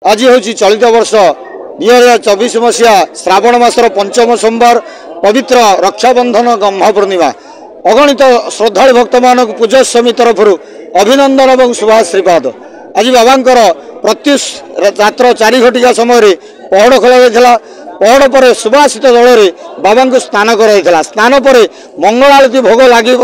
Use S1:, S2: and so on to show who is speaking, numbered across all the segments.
S1: आज हूँ चलित वर्ष 2024 मसीहा श्रावण मासर पंचम सोमवार पवित्र रक्षाबंधन गम्हा पूर्णिमा अगणित श्रद्धा भक्त मान पूजा समिति तरफ अभिनंदन और शुभाश्रीवाद। आज बाबांकर प्रत्युष रात्र 4 घटिका समय पहड़ खोल पहड़ पर सुभाषित जल बाबा को स्नान कर स्नान पर मंगल आरती भोग लगे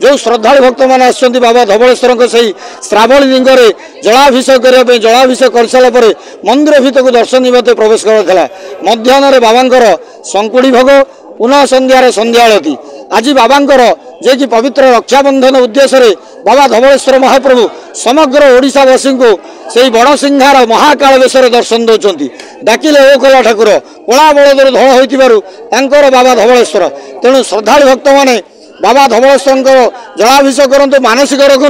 S1: जो श्रद्धा भक्त मैंने आसुँच बाबा धवलेश्वर से श्रावणी लिंगे जलाभिषेक करने जलाभिषेक कर सारापर मंदिर भितर को दर्शन निमंते प्रवेश कर मध्याह्न बाबांकर संकुड़ी भोग पुनः संध्यार संध्या आरती। आज बाबांकर जे कि पवित्र रक्षाबंधन उद्देश्य बाबा धवलेश्वर महाप्रभु समग्र ओडिशावासी को से बड़ सिंहार महाकाल वेश दर्शन दौरान डाकिले ओ कला ठाकुर कला बलदर धड़ होकर बाबा धवलेश्वर तेणु श्रद्धालु भक्त मैंने बाबा धवलेश्वर जलाभिषेक करूँ मानसिक रखु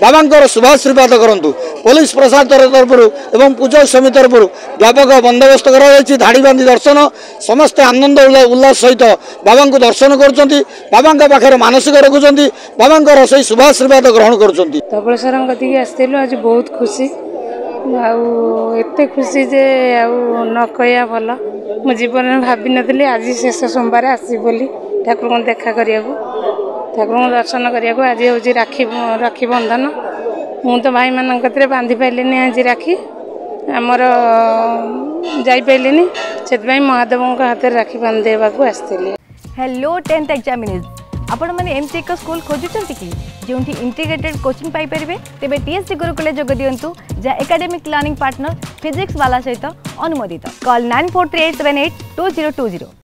S1: बाबा शुभाश्रीवाद करूँ। पुलिस प्रशासन तरफ एवं पूजा समिति तरफ व्यापक बंदोबस्त कर धाड़ी बांधी दर्शन समस्ते आनंद उल्लास सहित बाबा को दर्शन कर पाखे मानसिक रखुंट बाबा से शुभाश्रीवाद ग्रहण कर
S2: धवलेश्वर आसलु आज बहुत खुशी आते खुशी जे न कहया भल मो जीवन में भावी नी आज शेष सोमवार आसी बोली ठाकुर को देखा करिया ठाकुर को दर्शन करिया आज हूँ राखी बंधन मु तो भाई मान बांधि पारे आज राखी आमर जापारे से महादेव हाथ राखी बांधेवा आसती।
S3: हेलो 10th एग्जामिनीज आपण मैंने एमती एक स्कूल खोजुंट कि जो इंटीग्रेटेड कोचिंग पाइपर तेज टीएससी गुरुकुल जोग दिंतु जहाँ एकेडमिक लर्निंग पार्टनर फिजिक्स वाला सहित अनुमोदित। कॉल 9438782020।